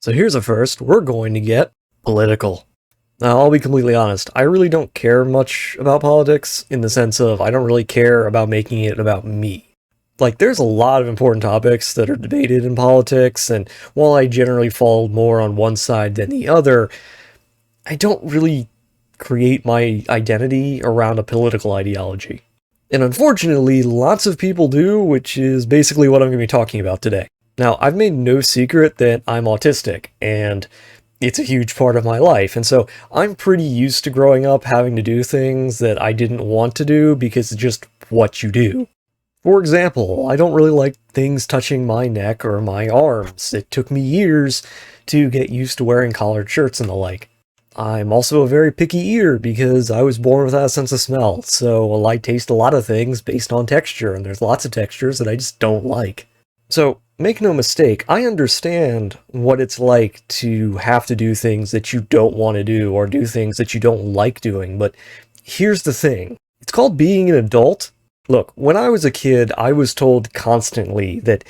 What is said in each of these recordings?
So here's a first, we're going to get political. Now, I'll be completely honest, I really don't care much about politics in the sense of I don't really care about making it about me. Like, there's a lot of important topics that are debated in politics, and while I generally fall more on one side than the other, I don't really create my identity around a political ideology. And unfortunately, lots of people do, which is basically what I'm going to be talking about today. Now, I've made no secret that I'm autistic, and it's a huge part of my life, and so I'm pretty used to growing up having to do things that I didn't want to do because it's just what you do. For example, I don't really like things touching my neck or my arms. It took me years to get used to wearing collared shirts and the like. I'm also a very picky eater because I was born without a sense of smell, so I taste a lot of things based on texture, and there's lots of textures that I just don't like. So, make no mistake, I understand what it's like to have to do things that you don't want to do or do things that you don't like doing, but here's the thing. It's called being an adult. Look, when I was a kid, I was told constantly that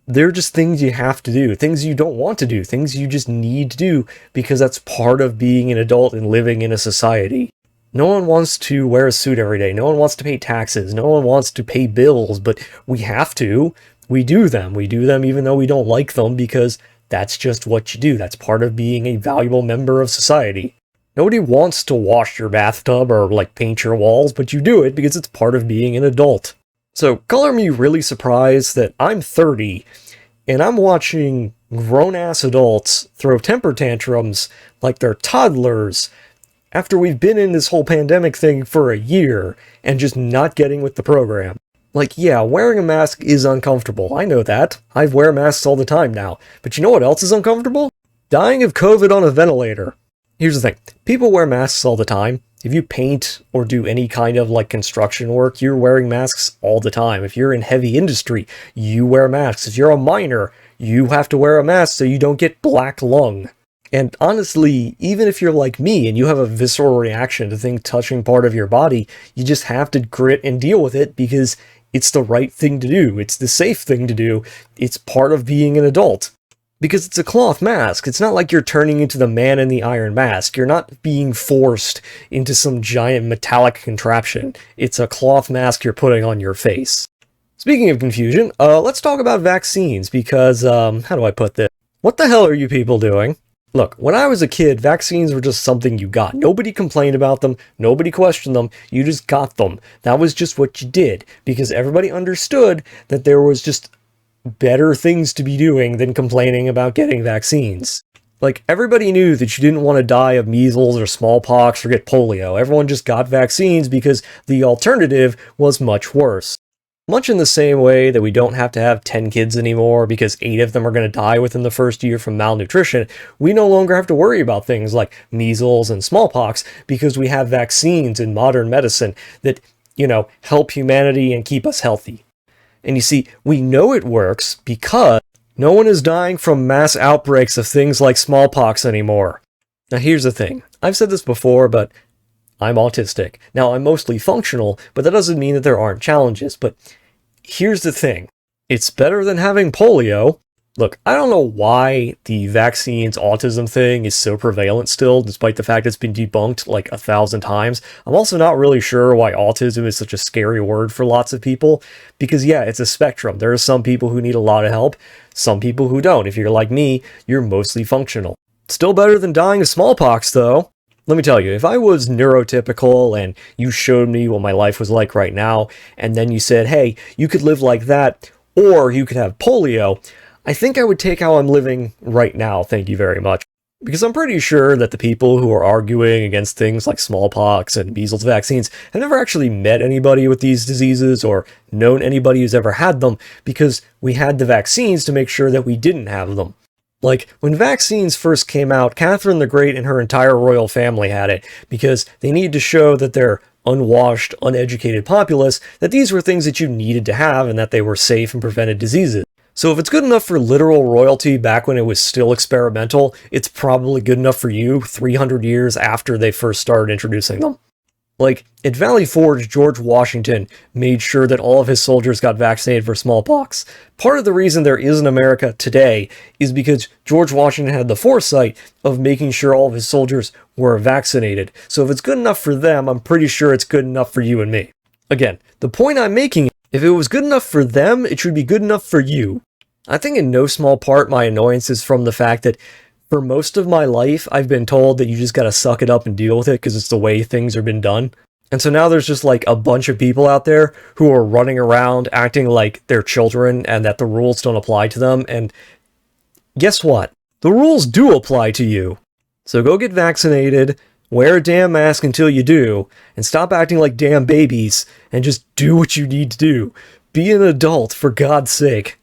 they're just things you have to do, things you don't want to do, things you just need to do because that's part of being an adult and living in a society. No one wants to wear a suit every day. No one wants to pay taxes. No one wants to pay bills, but we have to. We do them. We do them even though we don't like them because that's just what you do. That's part of being a valuable member of society. Nobody wants to wash your bathtub or paint your walls, but you do it because it's part of being an adult. So color me really surprised that I'm 30 and I'm watching grown-ass adults throw temper tantrums like they're toddlers after we've been in this whole pandemic thing for a year and just not getting with the program. Yeah, wearing a mask is uncomfortable. I know that. I wear masks all the time now. But you know what else is uncomfortable? Dying of COVID on a ventilator. Here's the thing. People wear masks all the time. If you paint or do any kind of construction work, you're wearing masks all the time. If you're in heavy industry, you wear masks. If you're a miner, you have to wear a mask so you don't get black lung. And honestly, even if you're like me and you have a visceral reaction to things touching part of your body, you just have to grit and deal with it because it's the right thing to do. It's the safe thing to do. It's part of being an adult. Because it's a cloth mask. It's not like you're turning into the Man in the Iron Mask. You're not being forced into some giant metallic contraption. It's a cloth mask you're putting on your face. Speaking of confusion, let's talk about vaccines because, how do I put this? What the hell are you people doing? Look, when I was a kid, vaccines were just something you got. Nobody complained about them. Nobody questioned them. You just got them. That was just what you did because everybody understood that there was just better things to be doing than complaining about getting vaccines. Everybody knew that you didn't want to die of measles or smallpox or get polio. Everyone just got vaccines because the alternative was much worse. Much in the same way that we don't have to have 10 kids anymore because 8 of them are going to die within the first year from malnutrition, we no longer have to worry about things like measles and smallpox because we have vaccines in modern medicine that, help humanity and keep us healthy. And you see, we know it works because no one is dying from mass outbreaks of things like smallpox anymore. Now here's the thing. I've said this before, but I'm autistic. Now, I'm mostly functional, but that doesn't mean that there aren't challenges. But here's the thing. It's better than having polio. Look, I don't know why the vaccines autism thing is so prevalent still, despite the fact it's been debunked 1,000 times. I'm also not really sure why autism is such a scary word for lots of people. Because yeah, it's a spectrum. There are some people who need a lot of help, some people who don't. If you're like me, you're mostly functional. Still better than dying of smallpox, though. Let me tell you, if I was neurotypical and you showed me what my life was like right now, and then you said, hey, you could live like that, or you could have polio, I think I would take how I'm living right now, thank you very much. Because I'm pretty sure that the people who are arguing against things like smallpox and measles vaccines have never actually met anybody with these diseases or known anybody who's ever had them because we had the vaccines to make sure that we didn't have them. When vaccines first came out, Catherine the Great and her entire royal family had it because they needed to show that their unwashed, uneducated populace that these were things that you needed to have and that they were safe and prevented diseases. So if it's good enough for literal royalty back when it was still experimental, it's probably good enough for you 300 years after they first started introducing them. Like, at Valley Forge, George Washington made sure that all of his soldiers got vaccinated for smallpox. Part of the reason there is an America today is because George Washington had the foresight of making sure all of his soldiers were vaccinated. So if it's good enough for them, I'm pretty sure it's good enough for you and me. Again, the point I'm making, if it was good enough for them, it should be good enough for you. I think in no small part my annoyance is from the fact that for most of my life, I've been told that you just gotta suck it up and deal with it because it's the way things have been done. And so now there's just like a bunch of people out there who are running around acting like they're children and that the rules don't apply to them. And guess what? The rules do apply to you. So go get vaccinated, wear a damn mask until you do, and stop acting like damn babies and just do what you need to do. Be an adult, for God's sake.